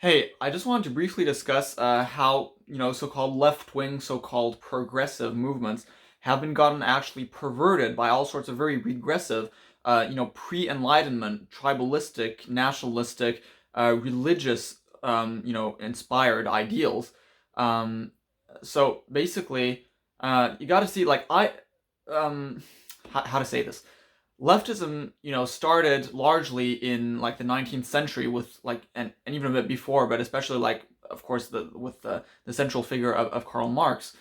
Hey, I just wanted to briefly discuss how, so-called left-wing, so-called progressive movements have been gotten actually perverted by all sorts of very regressive, pre-Enlightenment, tribalistic, nationalistic, religious, inspired ideals. Um, so basically, you got to see, um, how to say this. Leftism, started largely in like the 19th century with and even a bit before, but especially like of course with the central figure of Karl Marx,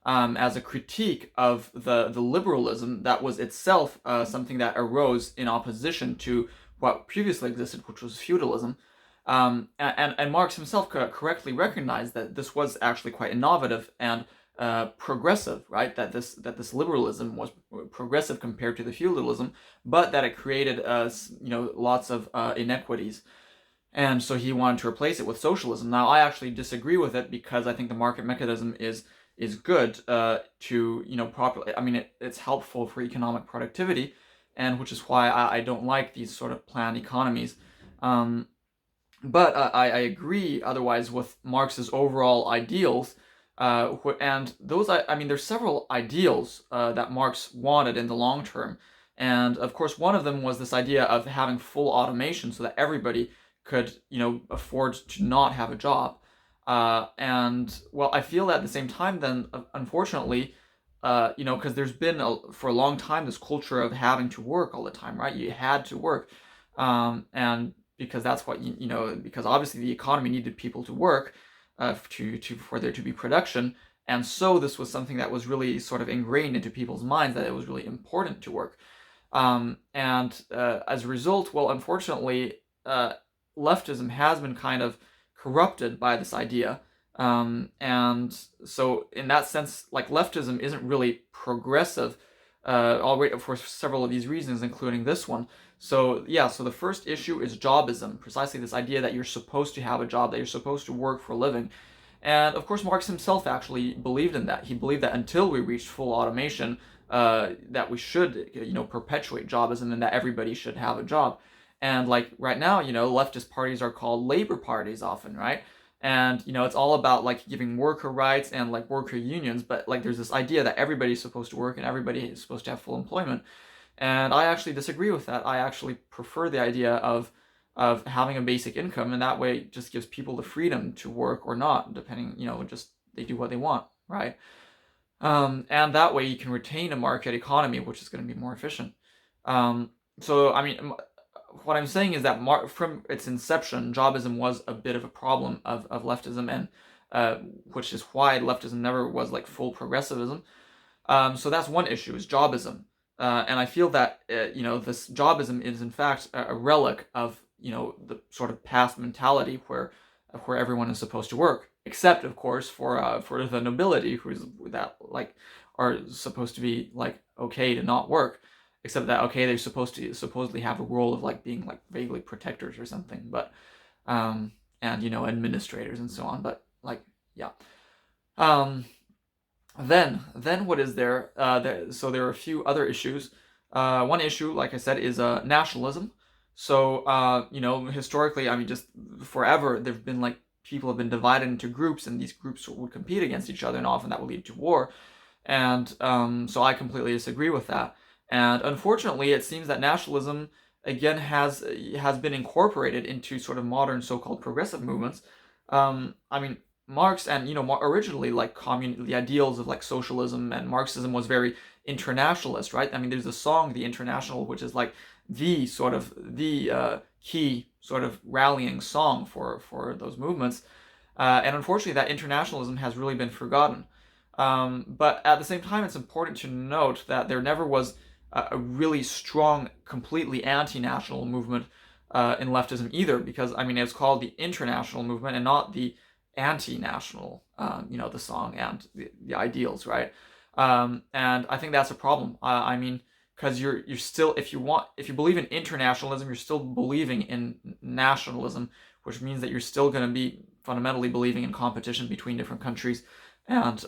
as a critique of the liberalism that was itself something that arose in opposition to what previously existed, which was feudalism. And Marx himself correctly recognized that this was actually quite innovative and progressive, right? That this liberalism was progressive compared to the feudalism, but that it created lots of inequities, and so he wanted to replace it with socialism. Now, I actually disagree with it because I think the market mechanism is good to properly. I mean, it's helpful for economic productivity, and which is why I don't like these sort of planned economies. Um, but I agree otherwise with Marx's overall ideals. And those, I mean, there's several ideals that Marx wanted in the long term. And of course, one of them was this idea of having full automation so that everybody could, afford to not have a job. And well, I feel that at the same time, then, unfortunately, because there's been for a long time this culture of having to work all the time, right? You had to work, and because that's what because obviously the economy needed people to work, to for there to be production, and so this was something that was really sort of ingrained into people's minds that it was really important to work, and as a result, well, unfortunately, leftism has been kind of corrupted by this idea. And so, in that sense, like leftism isn't really progressive, already for several of these reasons, including this one. So, yeah, so the first issue is jobism, precisely this idea that you're supposed to have a job, that you're supposed to work for a living. And of course, Marx himself actually believed in that. He believed that until we reached full automation, that we should, perpetuate jobism and that everybody should have a job. And like right now, leftist parties are called labor parties often, right? And it's all about like giving worker rights and like worker unions, but like there's this idea that everybody's supposed to work and everybody is supposed to have full employment. And I actually disagree with that. I actually prefer the idea of having a basic income, and that way it just gives people the freedom to work or not, depending, just they do what they want, right? And that way you can retain a market economy, which is going to be more efficient. So, I mean, what I'm saying is that from its inception, Jobism was a bit of a problem of leftism, and which is why leftism never was like full progressivism. So that's one issue, is Jobism. And I feel that, this Jobism is in fact a relic of, the sort of past mentality where everyone is supposed to work, except of course for the nobility who's that like are supposed to be like okay to not work, except that okay they're supposed to supposedly have a role of like being like vaguely protectors or something, but and administrators and so on, but like yeah. Um, then what is there? So there are a few other issues. One issue, like I said, is nationalism. So historically, I mean, just forever, there've been like people have been divided into groups, and these groups would compete against each other, and often that would lead to war. And so I completely disagree with that. And unfortunately, it seems that nationalism again has been incorporated into sort of modern so-called progressive movements. I mean, Marx and originally like the ideals of like socialism and Marxism was very internationalist, right? I mean, there's a song, "The International," which is like the sort of the key sort of rallying song for those movements. And unfortunately, that internationalism has really been forgotten. But at the same time, it's important to note that there never was a really strong, completely anti-national movement in leftism either, because I mean, it's called the international movement and not the anti-national, the song and the ideals, right? And I think that's a problem. I mean, because you're still, if you believe in internationalism, you're still believing in nationalism, which means that you're still going to be fundamentally believing in competition between different countries, and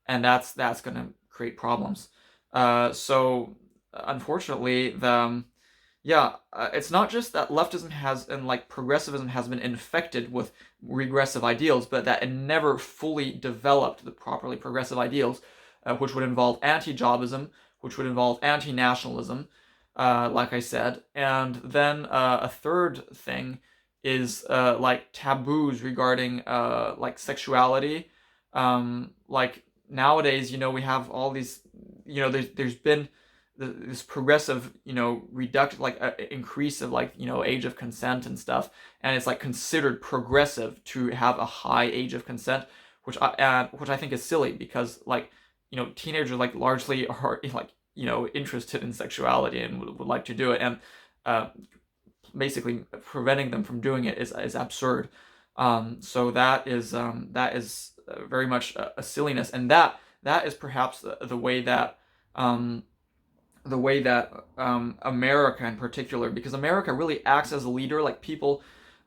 that's going to create problems. So unfortunately, Yeah, it's not just that leftism has and like progressivism has been infected with regressive ideals, but that it never fully developed the properly progressive ideals, which would involve anti-Jobism, which would involve anti-nationalism, like I said, and then a third thing is like taboos regarding like sexuality. Like nowadays, we have all these, there's been this progressive, reduction, like increase of like, age of consent and stuff, and it's like considered progressive to have a high age of consent, which I think is silly because like, teenagers like largely are like, interested in sexuality and would like to do it, and uh, basically preventing them from doing it is absurd. So that is very much a silliness, and that is perhaps um, the way that America in particular, because America really acts as a leader. Like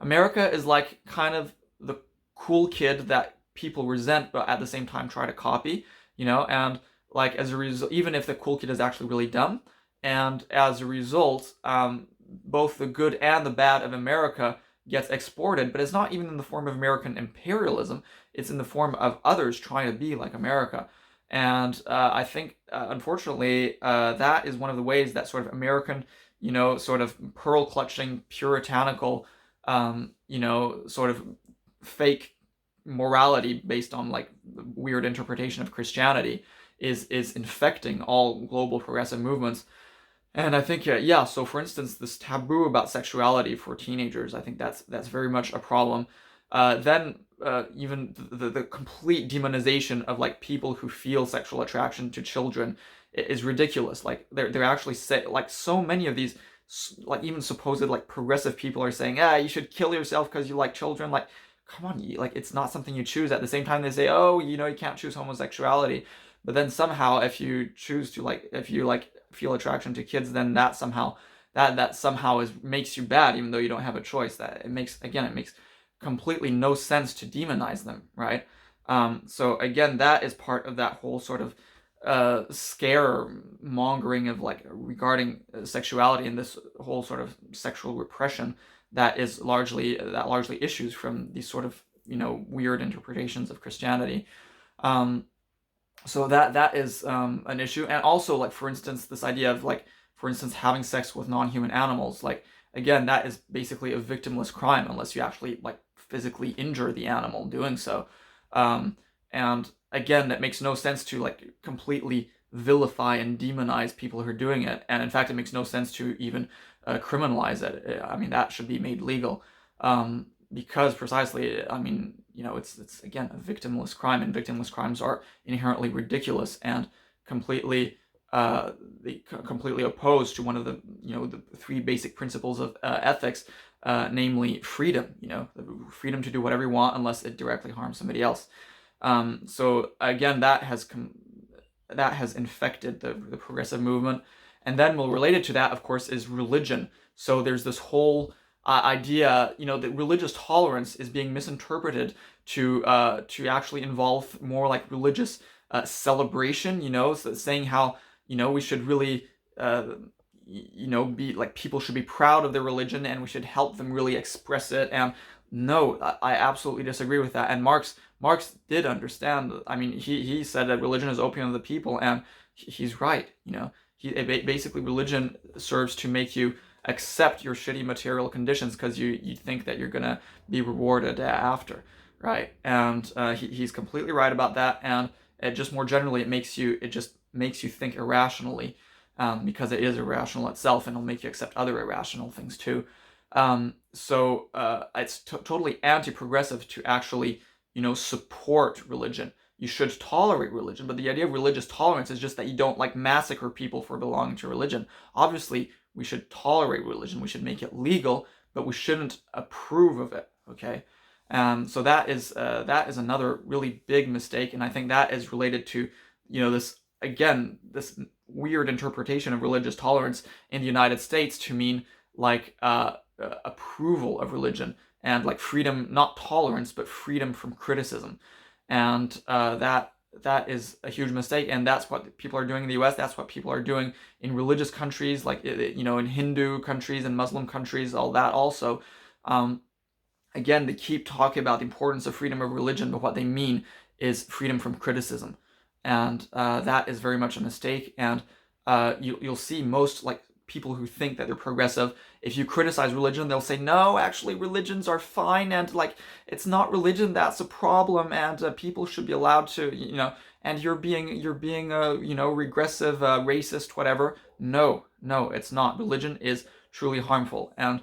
America is like kind of the cool kid that people resent, but at the same time try to copy, and like as a result, even if the cool kid is actually really dumb, and as a result, both the good and the bad of America gets exported, but it's not even in the form of American imperialism, it's in the form of others trying to be like America. And I think, unfortunately, that is one of the ways that sort of American, sort of pearl clutching, puritanical, sort of fake morality based on like weird interpretation of Christianity is infecting all global progressive movements. And I think, yeah. So, for instance, this taboo about sexuality for teenagers, I think that's very much a problem. Then, even the complete demonization of like people who feel sexual attraction to children is ridiculous. Like they're actually say like so many of these like even supposed like progressive people are saying, you should kill yourself because you like children. Like, come on, like it's not something you choose. At the same time, they say, oh, you can't choose homosexuality. But then somehow, if you choose to like, if you like feel attraction to kids, then that somehow is makes you bad, even though you don't have a choice. That it makes completely no sense to demonize them, right? So again, that is part of that whole sort of scare mongering of like regarding sexuality and this whole sort of sexual repression that largely issues from these sort of weird interpretations of Christianity. Um, so that is an issue, and also like for instance this idea of like for instance having sex with non-human animals, like again that is basically a victimless crime unless you actually like physically injure the animal doing so. And again, that makes no sense to like completely vilify and demonize people who are doing it, and in fact it makes no sense to even criminalize it. I mean that should be made legal, because precisely, I mean, it's again a victimless crime, and victimless crimes are inherently ridiculous and completely completely opposed to one of the the three basic principles of ethics, namely freedom. The freedom to do whatever you want unless it directly harms somebody else. So again, that has infected the progressive movement, and then well related to that, of course, is religion. So there's this whole idea, that religious tolerance is being misinterpreted to actually involve more like religious celebration. So saying how we should really be like people should be proud of their religion and we should help them really express it. And no, I absolutely disagree with that. And Marx did understand. I mean, he said that religion is opium of the people, and he's right. Basically religion serves to make you accept your shitty material conditions because you think that you're gonna be rewarded after, right? And he's completely right about that. And it just more generally, it just makes you think irrationally, because it is irrational itself, and it'll make you accept other irrational things too. So it's totally anti-progressive to actually support religion. You should tolerate religion, but the idea of religious tolerance is just that you don't like massacre people for belonging to religion. Obviously, we should tolerate religion, we should make it legal, but we shouldn't approve of it. Okay, so that is another really big mistake, and I think that is related to this weird interpretation of religious tolerance in the United States to mean like approval of religion and like freedom, not tolerance, but freedom from criticism. And that is a huge mistake, and that's what people are doing in the US. That's what people are doing in religious countries, like, you know, in Hindu countries and Muslim countries, all that also. Again, they keep talking about the importance of freedom of religion, but what they mean is freedom from criticism, and that is very much a mistake. And you'll see most, like, people who think that they're progressive, if you criticize religion, they'll say, no, actually religions are fine, and, like, it's not religion that's a problem, and people should be allowed to, you know, and you're being you know, regressive, racist, whatever. No, it's not. Religion is truly harmful. And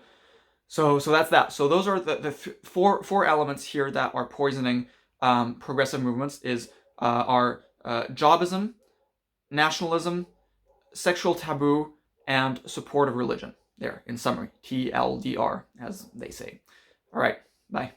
so that's that. So those are the four elements here that are poisoning progressive movements is are Jobism, nationalism, sexual taboo, and support of religion. There, in summary, TLDR, as they say. All right, bye.